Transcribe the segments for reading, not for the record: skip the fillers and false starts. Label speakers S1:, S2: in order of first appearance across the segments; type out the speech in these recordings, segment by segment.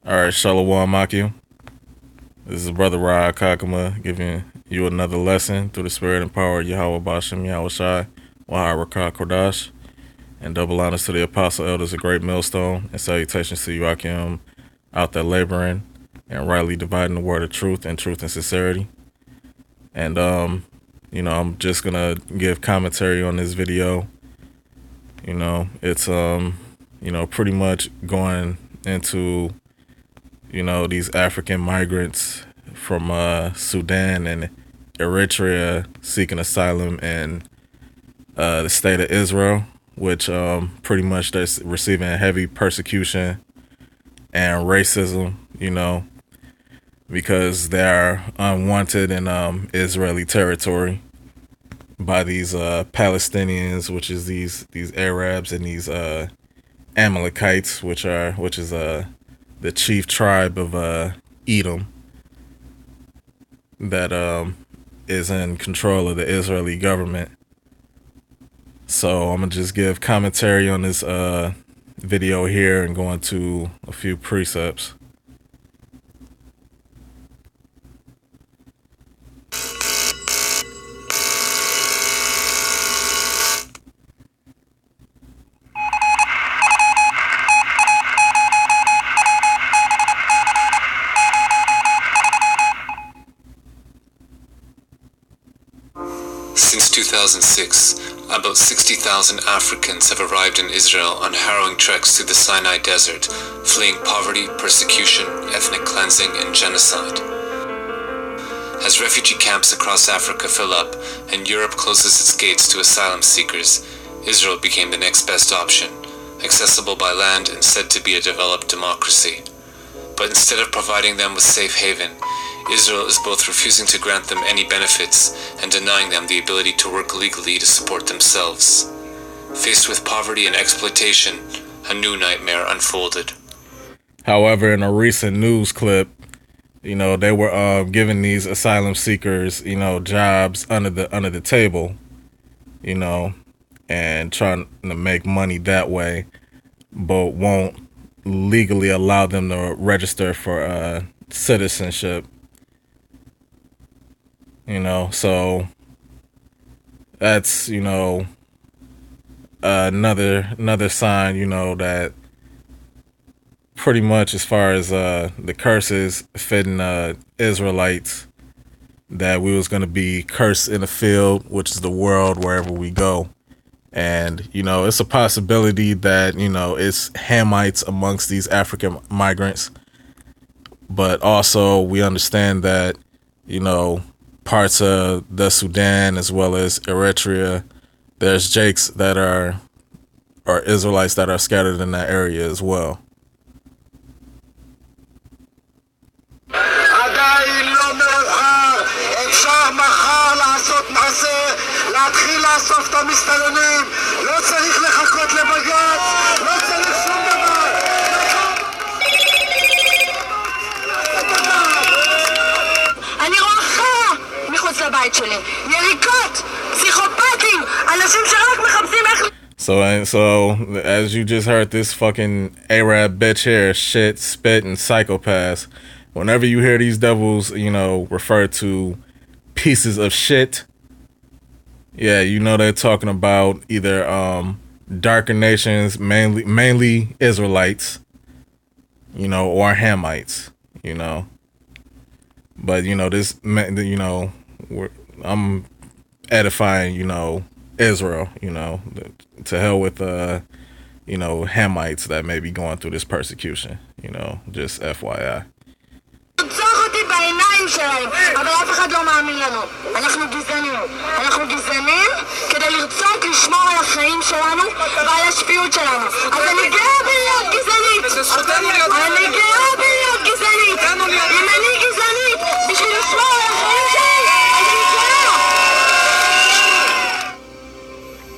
S1: All right, Shalom Makiu. This is Brother Rod Kakama giving you another lesson through the spirit and power of Yahweh Bashem, Yahweh Shai, Wahai Rakah Kodash, and double honors to the apostle elders of Great Millstone, and salutations to you, Akim, out there laboring and rightly dividing the word of truth and sincerity. And, I'm just going to give commentary on this video. It's, pretty much going into these African migrants from Sudan and Eritrea seeking asylum in the state of Israel, which pretty much they're receiving heavy persecution and racism, because they're unwanted in Israeli territory by these Palestinians, which is these Arabs, and these Amalekites, which is the chief tribe of Edom that is in control of the Israeli government. So I'm gonna just give commentary on this video here and go into a few precepts.
S2: Since 2006, about 60,000 Africans have arrived in Israel on harrowing treks through the Sinai Desert, fleeing poverty, persecution, ethnic cleansing, and genocide. As refugee camps across Africa fill up and Europe closes its gates to asylum seekers, Israel became the next best option, accessible by land and said to be a developed democracy. But instead of providing them with safe haven, Israel is both refusing to grant them any benefits and denying them the ability to work legally to support themselves. Faced with poverty and exploitation, a new nightmare unfolded.
S1: However, in a recent news clip, they were giving these asylum seekers, jobs under the table, and trying to make money that way, but won't legally allow them to register for citizenship. So that's, another sign, that pretty much as far as the curses fitting Israelites, that we was going to be cursed in the field, which is the world wherever we go. And, it's a possibility that, it's Hamites amongst these African migrants. But also we understand that, parts of the Sudan as well as Eritrea, there's Jakes that are Israelites that are scattered in that area as well. So as you just heard, this fucking Arab bitch here, shit, spit, and psychopaths. Whenever you hear these devils, refer to pieces of shit, yeah, they're talking about either darker nations, mainly Israelites, or Hamites, But this, I'm edifying, Israel, to hell with Hamites that may be going through this persecution, just FYI.
S3: בעיניים שלהם, אבל אף אחד לא מאמין לנו. אנחנו גזענים. אנחנו גזענים כדי לרצות לשמור על החיים שלנו ועל השפיות שלנו. אז אני גאה בלהיות גזענית. אני גאה בלהיות גזענית. אם אני גזענית בשביל לשמור על החיים שלי, אני גאה.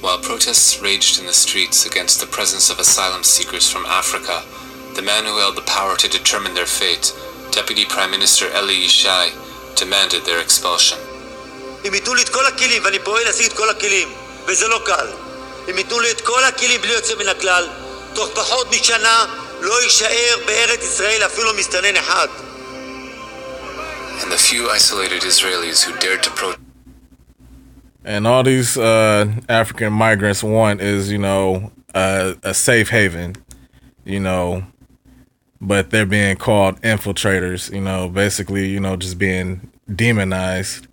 S2: While protests raged in the streets against the presence of asylum seekers from Africa, the man who held the power to determine their fate, Deputy Prime Minister Eli Yishai, demanded their expulsion.
S4: אם ייתנו לי את כל הכלים, ואני פועל להשיג את כל הכלים, וזה לא קל. אם ייתנו לי את כל הכלים בלי יוצא מן הכלל, תוך פחות משנה לא יישאר בארץ ישראל אפילו מסתנן אחד.
S2: And the few isolated Israelis who dared to protest.
S1: And all these African migrants want is, a safe haven, but they're being called infiltrators, basically, just being demonized,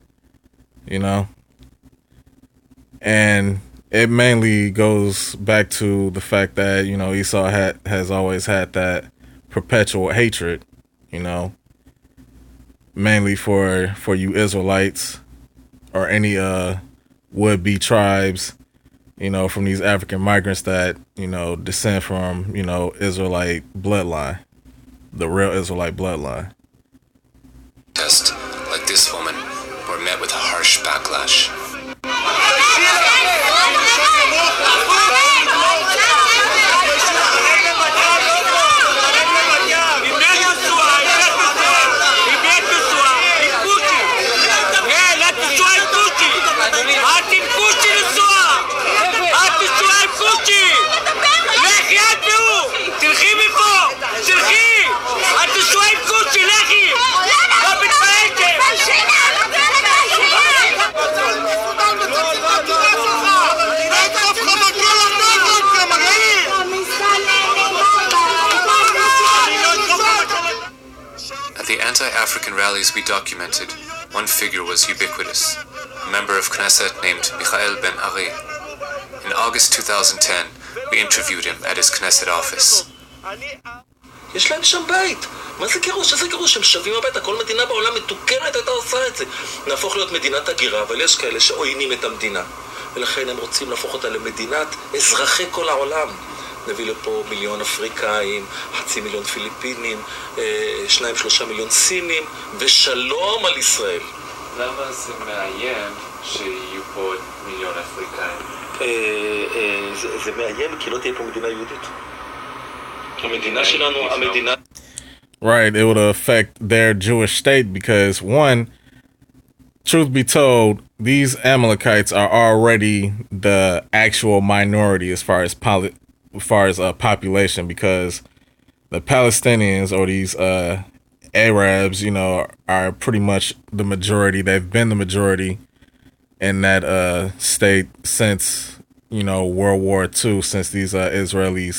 S1: And it mainly goes back to the fact that, Esau has always had that perpetual hatred, mainly for you Israelites or any would-be tribes, from these African migrants that, descend from, Israelite bloodline, the real Israelite bloodline.
S2: Like this woman, were met with a harsh backlash. At the anti-African rallies we documented, one figure was ubiquitous, a member of Knesset named Michael Ben Ari. In August 2010, we interviewed him at his Knesset office.
S5: יש להם שם בית. מה זה גירוש? איזה גירוש? הם שווים הביתה. כל מדינה בעולם מתוקנת הייתה עושה את זה. נהפוך להיות מדינת הגירה, אבל יש כאלה שעוינים את המדינה. ולכן הם רוצים להפוך אותה למדינת אזרחי כל העולם. נביא לפה 1,000,000 אפריקאים, 500,000 פיליפינים, 2-3 מיליון סינים, ושלום על ישראל.
S6: למה זה מאיים שיהיו פה 1,000,000 אפריקאים?
S5: זה מאיים כי לא תהיה פה מדינה יהודית. המדינה שלנו, המדינה...
S1: Right, it would affect their Jewish state because, one, truth be told, these Amalekites are already the actual minority as far as population, because the Palestinians or these Arabs, are pretty much the majority. They've been the majority in that state since, World War II, since these Israelis,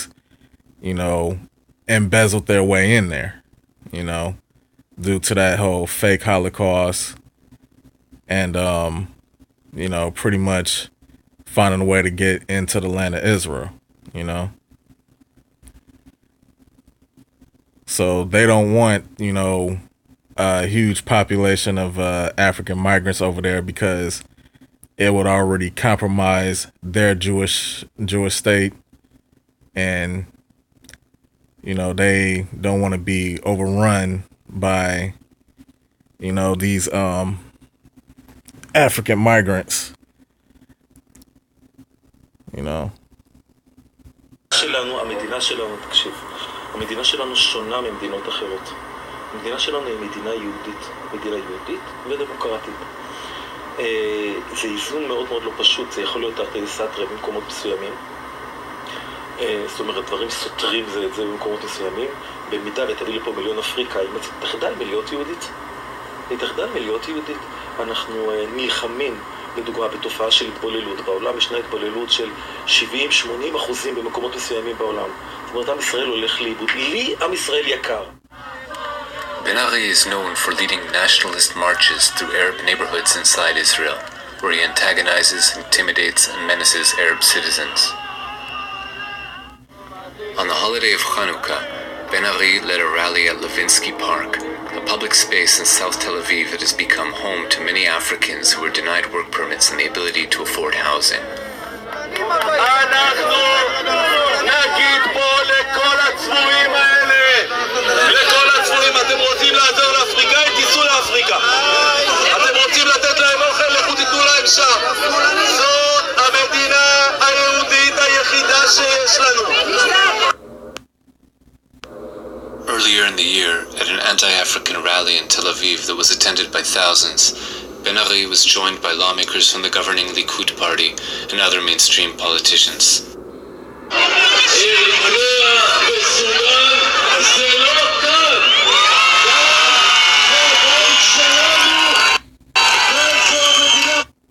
S1: embezzled their way in there, due to that whole fake Holocaust and, pretty much finding a way to get into the land of Israel, So they don't want, a huge population of African migrants over there because it would already compromise their Jewish state, and they don't want to be overrun by these African migrants,
S5: שלנו, המדינה שלנו, תקשיב, המדינה שלנו שונה ממדינות אחרות. המדינה שלנו היא מדינה יהודית ודמוקרטית. זה איזון מאוד מאוד לא פשוט, זה יכול להיות תרתי סתרי במקומות מסוימים. זאת אומרת, דברים סותרים זה את זה במקומות מסוימים. במידה ותביא לפה 1,000,000 אפריקאים, תחדל מלהיות יהודית. תחדל מלהיות יהודית. אנחנו נלחמים, לדוגמה, בתופעה של התבוללות. בעולם ישנה התבוללות של 70-80% במקומות מסוימים בעולם. זאת אומרת, עם ישראל הולך לאיבוד. לי עם ישראל יקר.
S2: Ben Ari is known for leading nationalist marches through Arab neighborhoods inside Israel, where he antagonizes, intimidates, and menaces Arab citizens. On the holiday of Chanukah, Ben Ari led a rally at Levinsky Park, a public space in South Tel Aviv that has become home to many Africans who were denied work permits and the ability to afford housing.
S5: אתם רוצים לעזור לאפריקאים, תיסעו לאפריקה. אתם רוצים לתת להם אוכל, לכו תיתנו להם שם. זאת המדינה היהודית היחידה שיש לנו.
S2: Earlier in the year, at an anti-African rally in Tel Aviv that was attended by thousands, Ben Ari was joined by lawmakers from the governing Likud party and other mainstream politicians.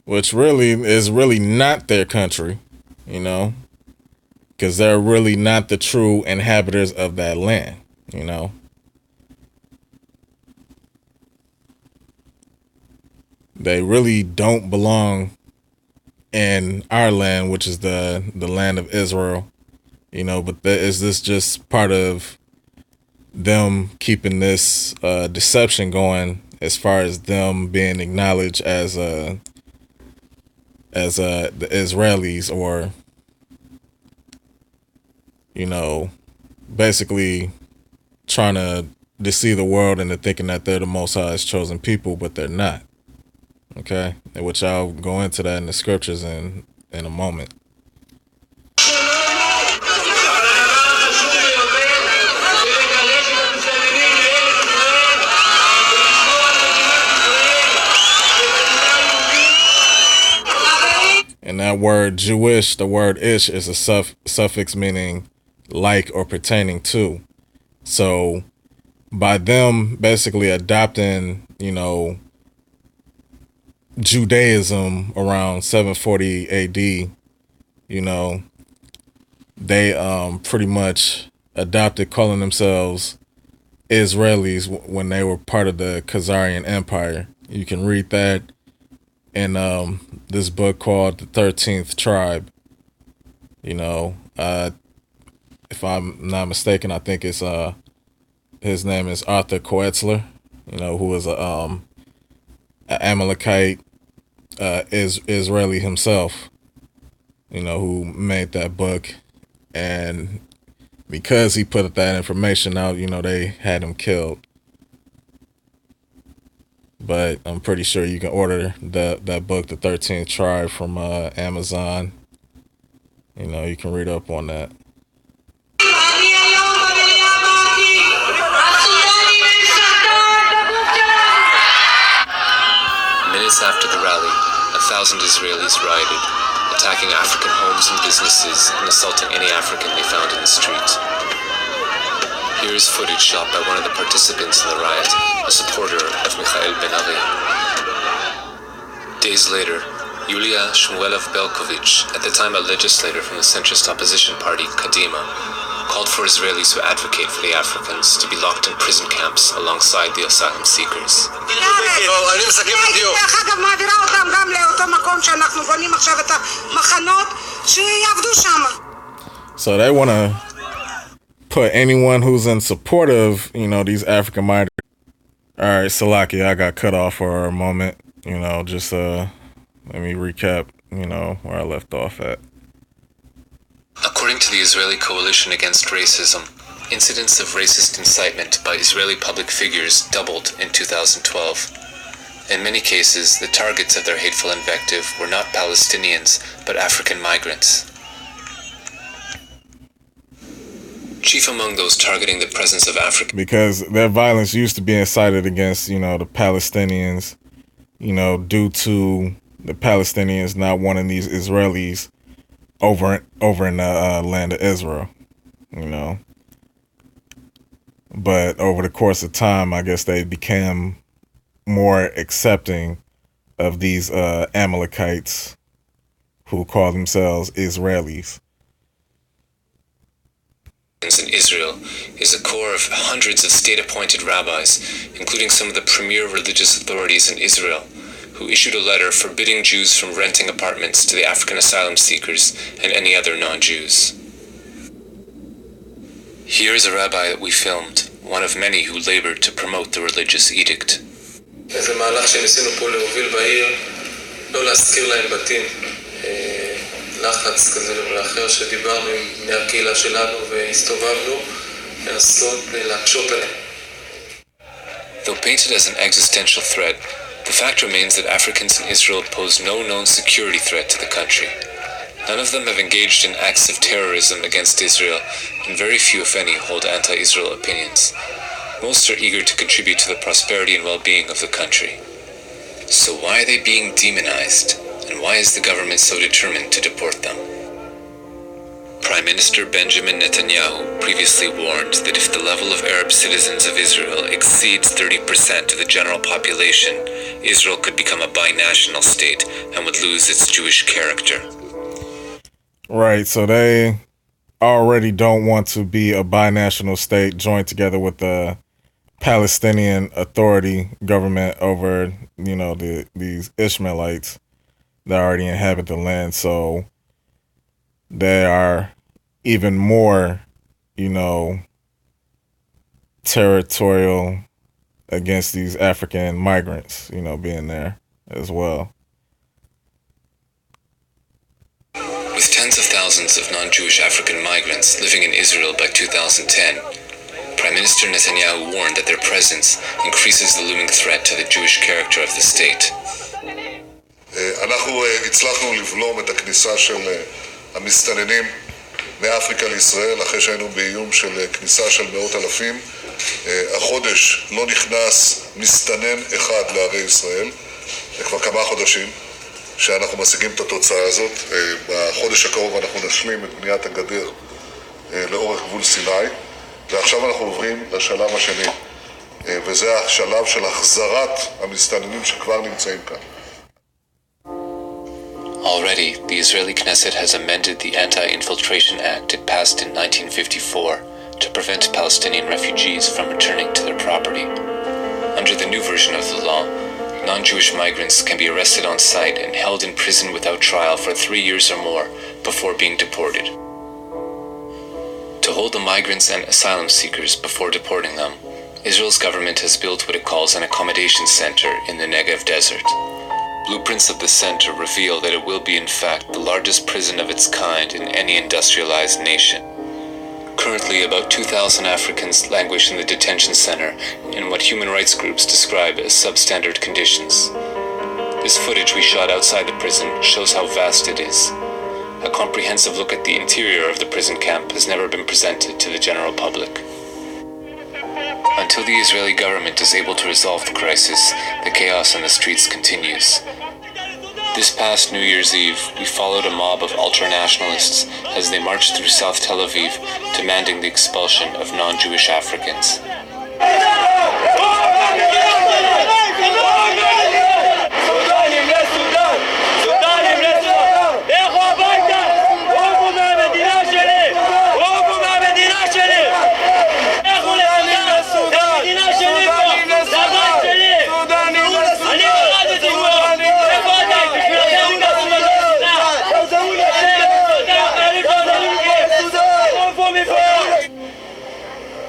S1: Which really is really not their country, you know, because they're really not the true inhabitants of that land, you know. They really don't belong in our land, which is the land of Israel, you know. But is this just part of them keeping this deception going, as far as them being acknowledged as the Israelis, or, you know, basically trying to deceive the world into thinking that they're the Most High's chosen people, but they're not. Okay, which I'll go into that in the scriptures in a moment. And that word Jewish, the word ish, is a suffix meaning like or pertaining to. So by them basically adopting, you know, Judaism around 740 AD, you know, they pretty much adopted calling themselves Israelis when they were part of the Khazarian Empire. You can read that in this book called The 13th Tribe. You know, if I'm not mistaken, I think it's his name is Arthur Koetzler, you know, who was a Amalekite Israeli himself, you know, who made that book. And because he put that information out, you know, they had him killed. But I'm pretty sure you can order that book, The 13th Tribe, from Amazon. You know, you can read up on that.
S2: Minutes after the rally, 1,000 Israelis rioted, attacking African homes and businesses and assaulting any African they found in the street. Here is footage shot by one of the participants in the riot, a supporter of Mikhail Ben-Ari. Days later, Yulia Shmuelov-Belkovich, at the time a legislator from the centrist opposition party, Kadima, called for Israelis who advocate for the Africans to be locked in prison camps alongside the asylum seekers.
S1: So they want to put anyone who's in support of, you know, these African migrants. All right, Salaki, I got cut off for a moment. You know, just let me recap, you know, where I left off at.
S2: According to the Israeli Coalition Against Racism, incidents of racist incitement by Israeli public figures doubled in 2012. In many cases, the targets of their hateful invective were not Palestinians, but African migrants. Chief among those targeting the presence of African...
S1: Because their violence used to be incited against, you know, the Palestinians, you know, due to the Palestinians not wanting these Israelis over in the land of Israel, you know. But over the course of time, I guess they became more accepting of these Amalekites who call themselves Israelis.
S2: In Israel is a core of hundreds of state-appointed rabbis, including some of the premier religious authorities in Israel, who issued a letter forbidding Jews from renting apartments to the African asylum seekers and any other non-Jews. Here is a rabbi that we filmed, one of many who labored to promote the religious edict.
S7: זה מהלך שניסינו פה להוביל בעיר, לא להזכיר להם בתים, לחץ כזה ולאחר שדיברנו עם בני הקהילה שלנו והסתובבנו, לנסות להקשות עליהם.
S2: Though painted as an existential threat, the fact remains that Africans in Israel pose no known security threat to the country. None of them have engaged in acts of terrorism against Israel, and very few, if any, hold anti-Israel opinions. Most are eager to contribute to the prosperity and well-being of the country. So why are they being demonized? And why is the government so determined to deport them? Prime Minister Benjamin Netanyahu previously warned that if the level of Arab citizens of Israel exceeds 30% of the general population, Israel could become a binational state and would lose its Jewish character.
S1: Right, so they already don't want to be a binational state joined together with the Palestinian Authority government over, these Ishmaelites that already inhabit the land. So they are even more, territorial against these African migrants, being there as well.
S2: With tens of thousands of non-Jewish African migrants living in Israel by 2010, Prime Minister Netanyahu warned that their presence increases the looming threat to the Jewish character of the state.
S8: אנחנו הצלחנו לבלום את הכניסה של המסתננים מאפריקה לישראל אחרי שהיינו באיום של כניסה של מאות אלפים. החודש לא נכנס מסתנן אחד לערי ישראל, כבר כמה חודשים שאנחנו משיגים את התוצאה הזאת. בחודש הקרוב אנחנו נשלים את בניית הגדר לאורך גבול סיני, ועכשיו אנחנו עוברים לשלב השני, וזה השלב של החזרת המסתננים שכבר נמצאים כאן.
S2: Already, the Israeli Knesset has amended the Anti-Infiltration Act it passed in 1954 to prevent Palestinian refugees from returning to their property. Under the new version of the law, non-Jewish migrants can be arrested on site and held in prison without trial for 3 years or more before being deported. To hold the migrants and asylum seekers before deporting them, Israel's government has built what it calls an accommodation center in the Negev desert. Blueprints of the center reveal that it will be in fact the largest prison of its kind in any industrialized nation. Currently, about 2,000 Africans languish in the detention center in what human rights groups describe as substandard conditions. This footage we shot outside the prison shows how vast it is. A comprehensive look at the interior of the prison camp has never been presented to the general public. Until the Israeli government is able to resolve the crisis, the chaos in the streets continues. This past New Year's Eve, we followed a mob of ultra-nationalists as they marched through South Tel Aviv, demanding the expulsion of non-Jewish Africans.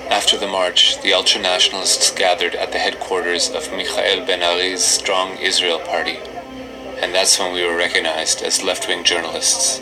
S2: After the march, the ultra-nationalists gathered at the headquarters of Michael Ben-Ari's Strong Israel Party, and that's when we were recognized as left-wing journalists.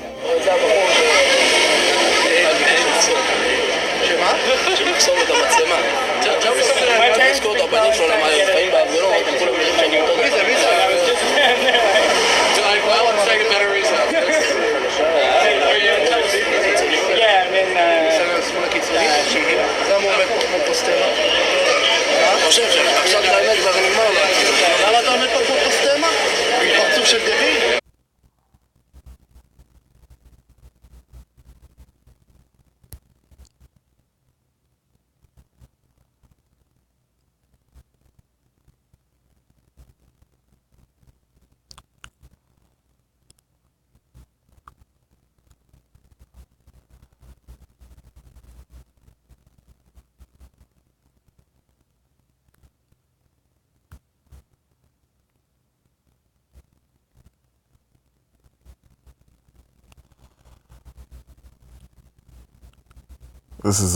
S1: This is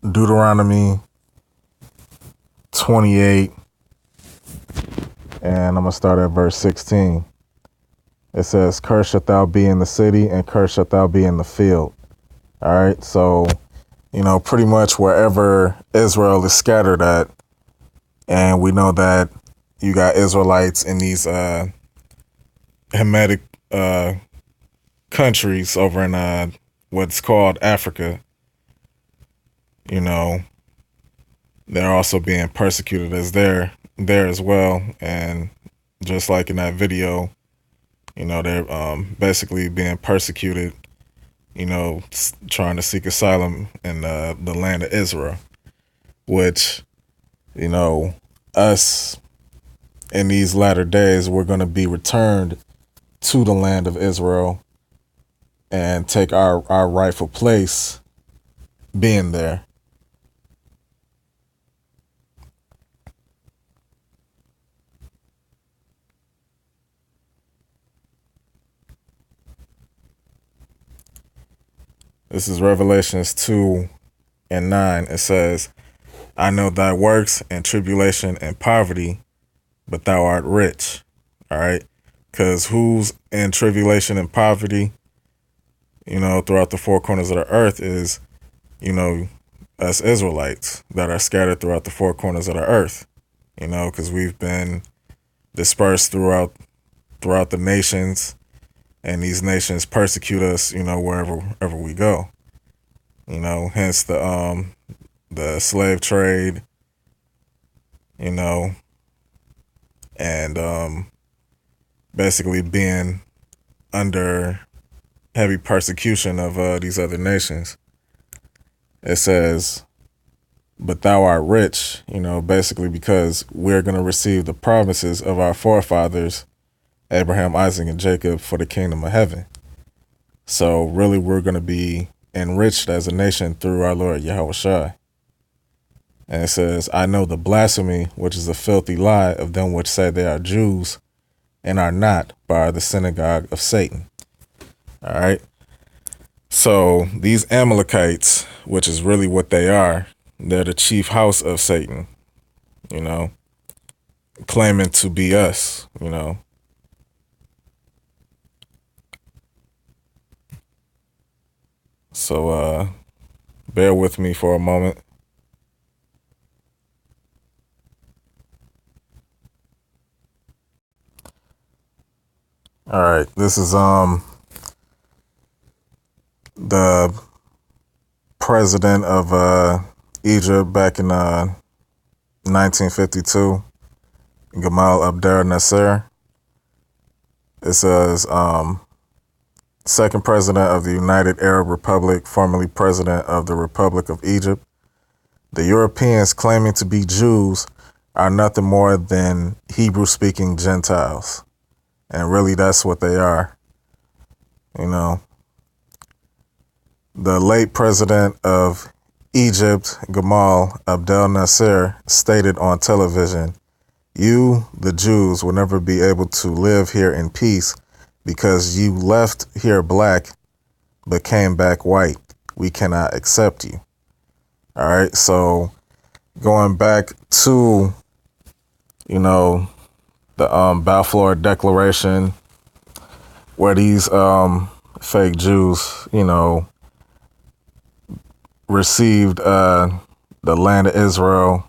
S1: Deuteronomy 28, and I'm going to start at verse 16. It says, "Cursed shalt thou be in the city, and cursed shalt thou be in the field." All right, so, pretty much wherever Israel is scattered at, and we know that you got Israelites in these Hamitic countries over in what's called Africa. They're also being persecuted as there as well. And just like in that video, they're basically being persecuted trying to seek asylum in the land of Israel, which, us in these latter days, we're going to be returned to the land of Israel and take our rightful place being there. This is Revelations 2:9. It says, I know thy works and tribulation and poverty, but thou art rich. All right. Because who's in tribulation and poverty, throughout the four corners of the earth is, us Israelites that are scattered throughout the four corners of the earth, because we've been dispersed throughout the nations, and these nations persecute us, wherever we go. Hence the slave trade, and basically being under heavy persecution of these other nations. It says, but thou art rich, basically because we're going to receive the promises of our forefathers, Abraham, Isaac, and Jacob, for the kingdom of heaven. So really, we're going to be enriched as a nation through our Lord Yahushua. And it says, I know the blasphemy, which is a filthy lie of them which say they are Jews and are not, but are the synagogue of Satan. All right. So these Amalekites, which is really what they are, they're the chief house of Satan, claiming to be us, So bear with me for a moment. All right, this is the president of Egypt back in 1952, Gamal Abdel Nasser. It says second president of the United Arab Republic, formerly president of the Republic of Egypt. The Europeans claiming to be Jews are nothing more than Hebrew-speaking Gentiles. And really, that's what they are. The late president of Egypt, Gamal Abdel Nasser, stated on television, you, the Jews, will never be able to live here in peace because you left here black but came back white. We cannot accept you. All right. So going back to, the Balfour Declaration, where these fake Jews, received the land of Israel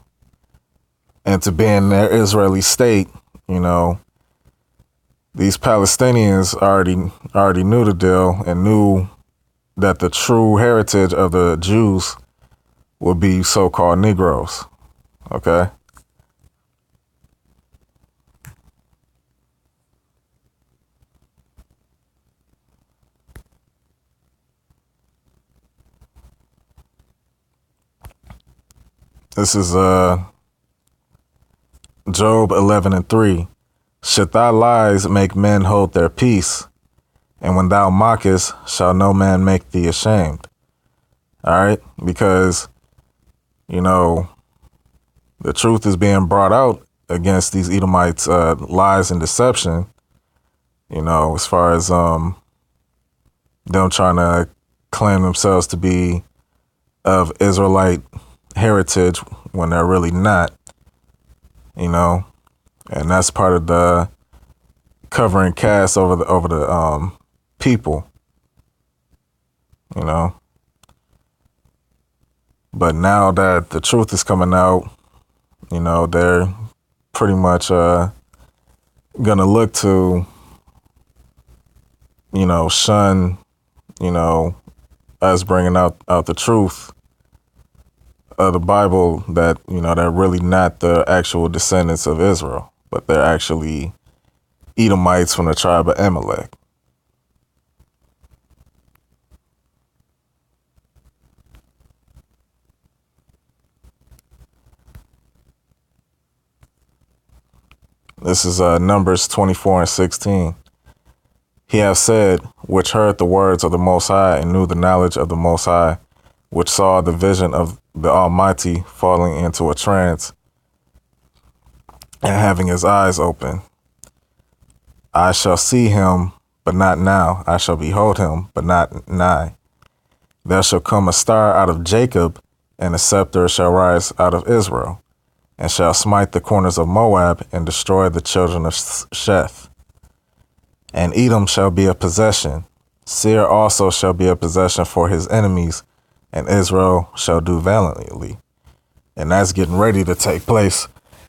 S1: and to be in their Israeli state, these Palestinians already knew the deal and knew that the true heritage of the Jews would be so-called Negroes. Okay. This is Job 11:3. Should thy lies make men hold their peace, and when thou mockest, shall no man make thee ashamed. All right, because the truth is being brought out against these Edomites' lies and deception. As far as them trying to claim themselves to be of Israelite heritage when they're really not, and that's part of the covering cast over the people, but now that the truth is coming out, they're pretty much gonna look to shun us bringing out the truth of the Bible, that they're really not the actual descendants of Israel, but they're actually Edomites from the tribe of Amalek. This is Numbers 24:16. He hath said, which heard the words of the Most High and knew the knowledge of the Most High, which saw the vision of the Almighty falling into a trance and having his eyes open. I shall see him, but not now. I shall behold him, but not nigh. There shall come a star out of Jacob, and a scepter shall rise out of Israel, and shall smite the corners of Moab and destroy the children of Sheth. And Edom shall be a possession. Seir also shall be a possession for his enemies, and Israel shall do valiantly. And that's getting ready to take place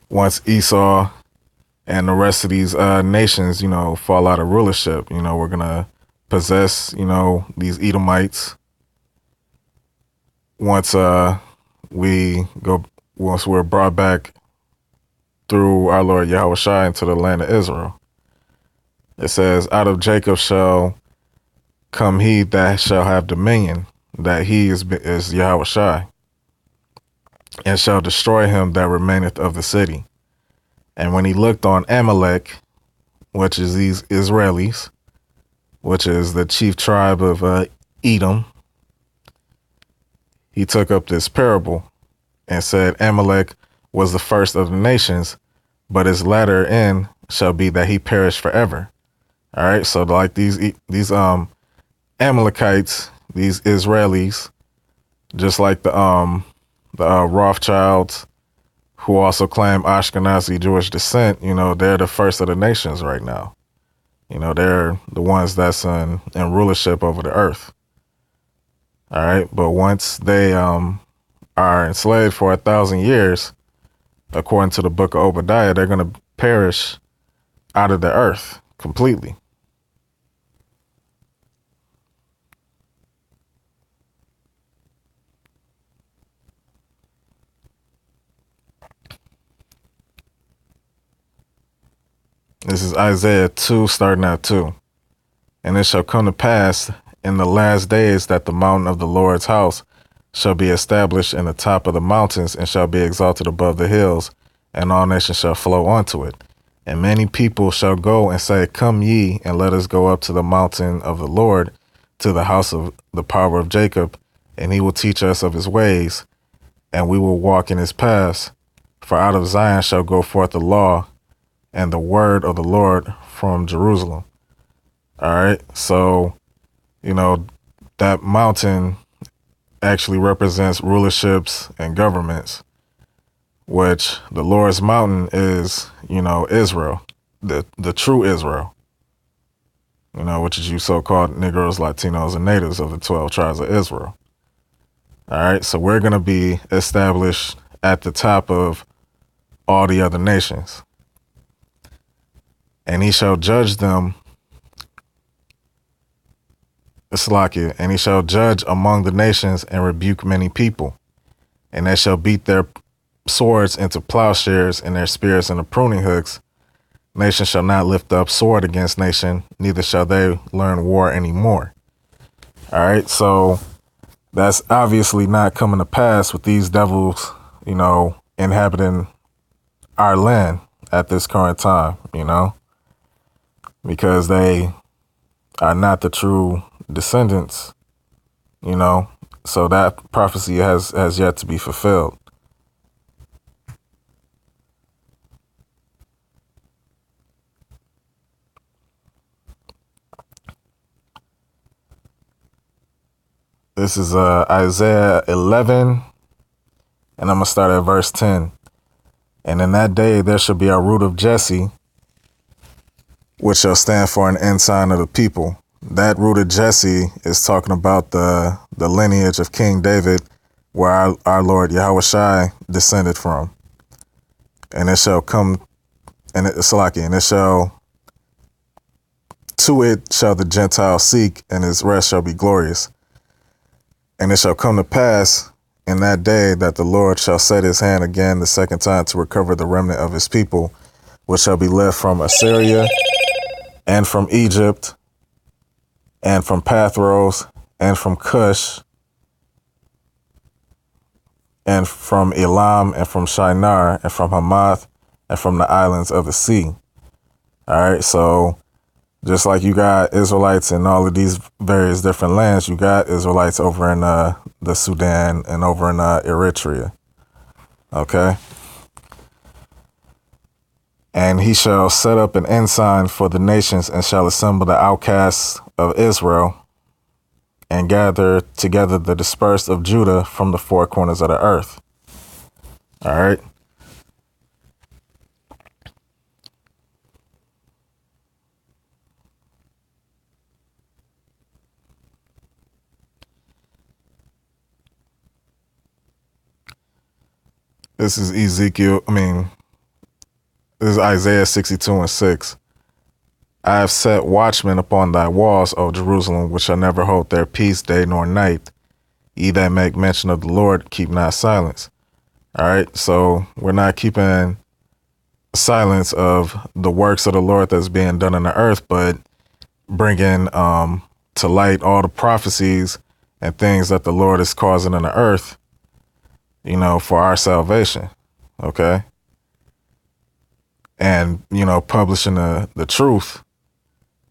S1: once Esau and the rest of these nations, fall out of rulership. We're going to possess, these Edomites once we're brought back through our Lord Yahushua into the land of Israel. It says, out of Jacob shall come he that shall have dominion, that he is Yahushua, and shall destroy him that remaineth of the city. And when he looked on Amalek, which is these Israelis, which is the chief tribe of Edom, he took up this parable and said, Amalek was the first of the nations, but his latter end shall be that he perish forever. All right, so like these Amalekites, these Israelis, just like the Rothschilds, who also claim Ashkenazi Jewish descent, they're the first of the nations right now. They're the ones that's in rulership over the earth. All right, but once they are enslaved for 1,000 years, according to the book of Obadiah, they're going to perish out of the earth completely. This is Isaiah 2, starting at 2. And it shall come to pass in the last days that the mountain of the Lord's house shall be established in the top of the mountains and shall be exalted above the hills, and all nations shall flow unto it. And many people shall go and say, come ye, and let us go up to the mountain of the Lord, to the house of the power of Jacob, and he will teach us of his ways, and we will walk in his paths. For out of Zion shall go forth the law and the word of the Lord from Jerusalem. All right. So, that mountain actually represents rulerships and governments, which the Lord's mountain is, Israel, the true Israel, which is you so-called Negroes, Latinos, and natives of the 12 tribes of Israel. All right. So we're going to be established at the top of all the other nations. And he shall judge them, Slakia, and he shall judge among the nations and rebuke many people. And they shall beat their swords into plowshares and their spears into pruning hooks. Nation shall not lift up sword against nation, neither shall they learn war anymore. All right, so that's obviously not coming to pass with these devils, inhabiting our land at this current time, because they are not the true descendants, so that prophecy has yet to be fulfilled. This is Isaiah 11, and I'm going to start at verse 10. And in that day there shall be a root of Jesse, which shall stand for an ensign of the people. That root of Jesse is talking about the lineage of King David, where our Lord Yahushua descended from. And it shall come, and it shall, to it shall the Gentiles seek, and his rest shall be glorious. And it shall come to pass in that day that the Lord shall set his hand again the second time to recover the remnant of his people, which shall be left from Assyria, and from Egypt, and from Pathros, and from Cush, and from Elam, and from Shinar, and from Hamath, and from the islands of the sea. All right, so just like you got Israelites in all of these various different lands, you got Israelites over in the Sudan and over in Eritrea. Okay. And he shall set up an ensign for the nations and shall assemble the outcasts of Israel and gather together the dispersed of Judah from the four corners of the earth. All right. This is this is Isaiah 62:6. I have set watchmen upon thy walls, O Jerusalem, which shall never hold their peace day nor night. Ye that make mention of the Lord, keep not silence. All right, so we're not keeping silence of the works of the Lord that's being done on the earth, but bringing to light all the prophecies and things that the Lord is causing on the earth, for our salvation. Okay. And, publishing the truth,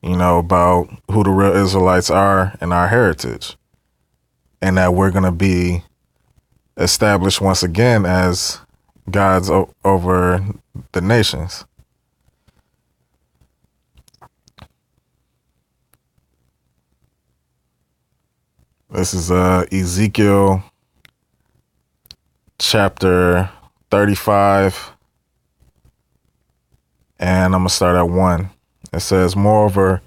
S1: about who the real Israelites are and our heritage. And that we're going to be established once again as gods over the nations. This is Ezekiel chapter 35. And I'm going to start at 1. It says, moreover,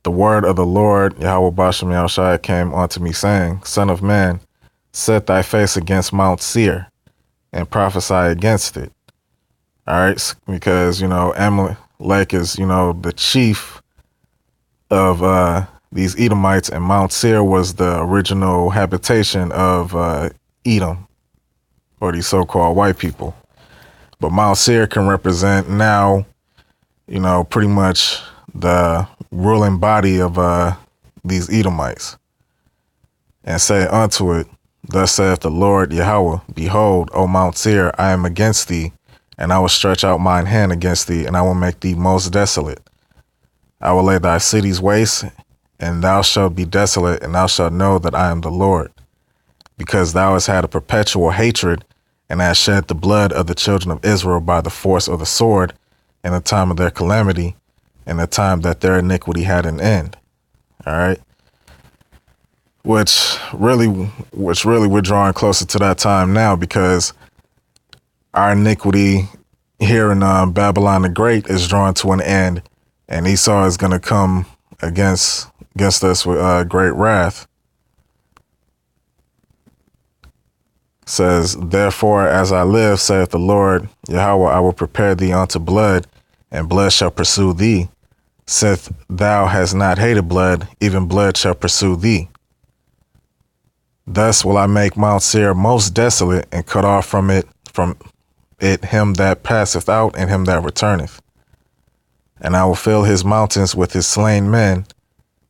S1: the word of the Lord, Yahweh Bashem Yahushai, came unto me, saying, Son of man, set thy face against Mount Seir and prophesy against it. All right. Because, Amalek is, the chief of these Edomites, and Mount Seir was the original habitation of Edom, or these so-called white people. But Mount Seir can represent now, pretty much the ruling body of these Edomites. And say unto it, thus saith the Lord Yahweh, behold, O Mount Seir, I am against thee, and I will stretch out mine hand against thee, and I will make thee most desolate. I will lay thy cities waste, and thou shalt be desolate, and thou shalt know that I am the Lord. Because thou hast had a perpetual hatred, and hast shed the blood of the children of Israel by the force of the sword, in the time of their calamity, in the time that their iniquity had an end. All right. Which really we're drawing closer to that time now, because our iniquity here in Babylon the Great is drawing to an end, and Esau is going to come against us with great wrath. Says, therefore, as I live, saith the Lord Yahweh, I will prepare thee unto blood, and blood shall pursue thee. Since thou hast not hated blood, even blood shall pursue thee. Thus will I make Mount Seir most desolate, and cut off from it him that passeth out, and him that returneth. And I will fill his mountains with his slain men.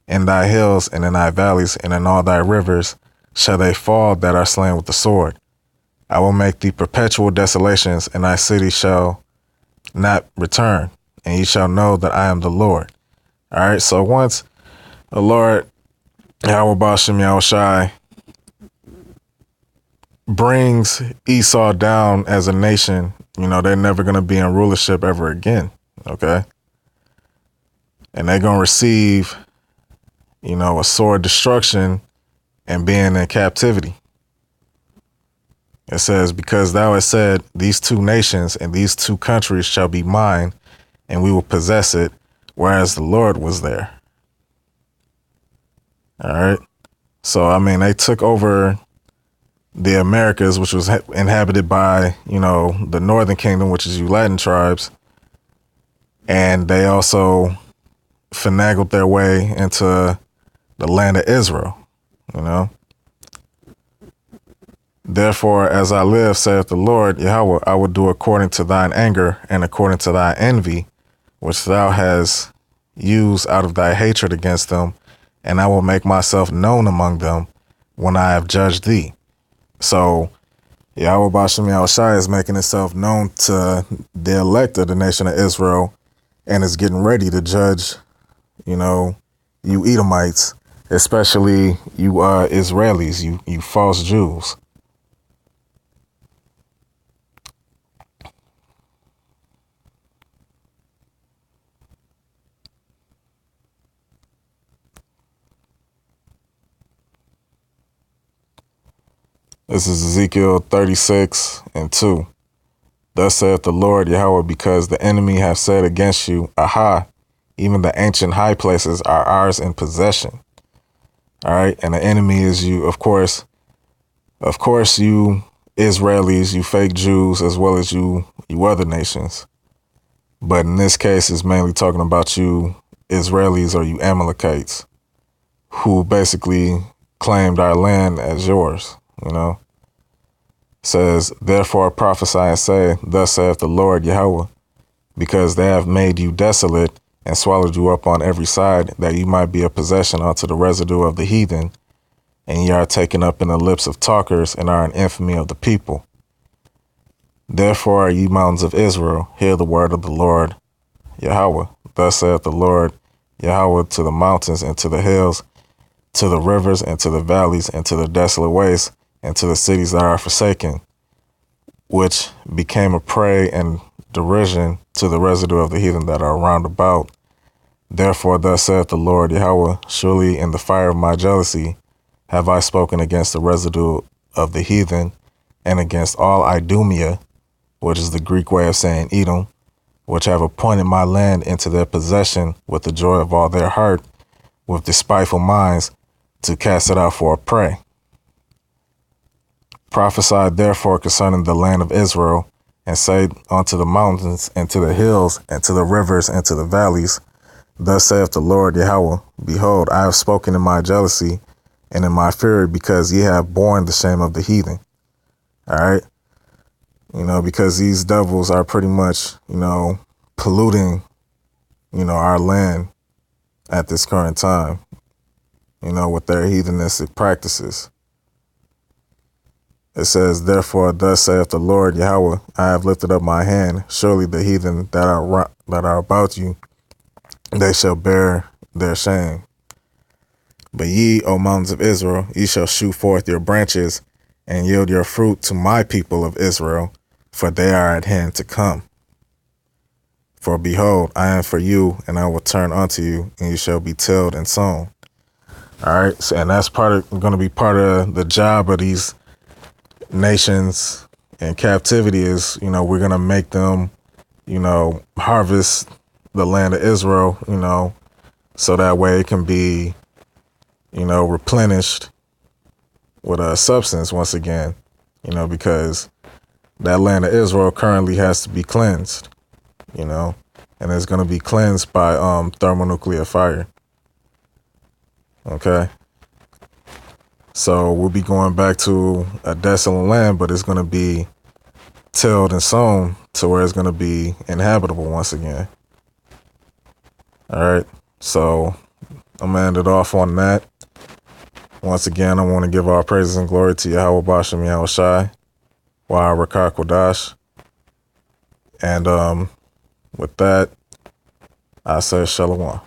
S1: In thy hills and in thy valleys and in all thy rivers shall they fall that are slain with the sword. I will make thee perpetual desolations, and thy city shall not return, and ye shall know that I am the Lord. All right, so once the Lord Yahweh Bashem Yahushai brings Esau down as a nation, they're never going to be in rulership ever again. Okay. And they're going to receive, a sword destruction and being in captivity. It says, because thou hast said, these two nations and these two countries shall be mine, and we will possess it, whereas the Lord was there. All right. So, they took over the Americas, which was inhabited by, the Northern Kingdom, which is you Latin tribes. And they also finagled their way into the land of Israel, Therefore, as I live, saith the Lord Yahweh, I will do according to thine anger and according to thy envy, which thou hast used out of thy hatred against them, and I will make myself known among them when I have judged thee. So Yahweh Bashem Yahushai is making itself known to the elect of the nation of Israel and is getting ready to judge, you Edomites, especially you Israelis, you false Jews. This is Ezekiel 36:2. Thus saith the Lord Yahweh, because the enemy have said against you, Aha, even the ancient high places are ours in possession. All right. And the enemy is you, of course, you Israelis, you fake Jews, as well as you other nations. But in this case, it's mainly talking about you Israelis or you Amalekites who basically claimed our land as yours, Says, therefore prophesy and say, thus saith the Lord Yahweh, because they have made you desolate and swallowed you up on every side, that you might be a possession unto the residue of the heathen, and ye are taken up in the lips of talkers and are an infamy of the people. Therefore, ye mountains of Israel, hear the word of the Lord Yahweh. Thus saith the Lord Yahweh to the mountains and to the hills, to the rivers and to the valleys and to the desolate wastes and to the cities that are forsaken, which became a prey and derision to the residue of the heathen that are round about. Therefore, thus saith the Lord Yahweh, surely in the fire of my jealousy have I spoken against the residue of the heathen and against all Idumea, which is the Greek way of saying Edom, which have appointed my land into their possession with the joy of all their heart, with despiteful minds, to cast it out for a prey. Prophesy therefore concerning the land of Israel, and say unto the mountains, and to the hills, and to the rivers, and to the valleys, thus saith the Lord Yahweh, behold, I have spoken in my jealousy and in my fury, because ye have borne the shame of the heathen. All right. Because these devils are pretty much, polluting, our land at this current time, with their heathenistic practices. It says, therefore, thus saith the Lord Yahweh, I have lifted up my hand. Surely the heathen that are about you, they shall bear their shame. But ye, O mountains of Israel, ye shall shoot forth your branches and yield your fruit to my people of Israel, for they are at hand to come. For behold, I am for you, and I will turn unto you, and you shall be tilled and sown. All right. So, and that's going to be part of the job of these nations in captivity is, we're going to make them, harvest the land of Israel, so that way it can be, replenished with a substance once again, because that land of Israel currently has to be cleansed, and it's going to be cleansed by thermonuclear fire. Okay. So we'll be going back to a desolate land, but it's going to be tilled and sown to where it's going to be inhabitable once again. All right. So I'm going to end it off on that. Once again, I want to give all praises and glory to Yahweh Bashem Yahushai, Wa'arakah Kodash. And with that, I say Shalom.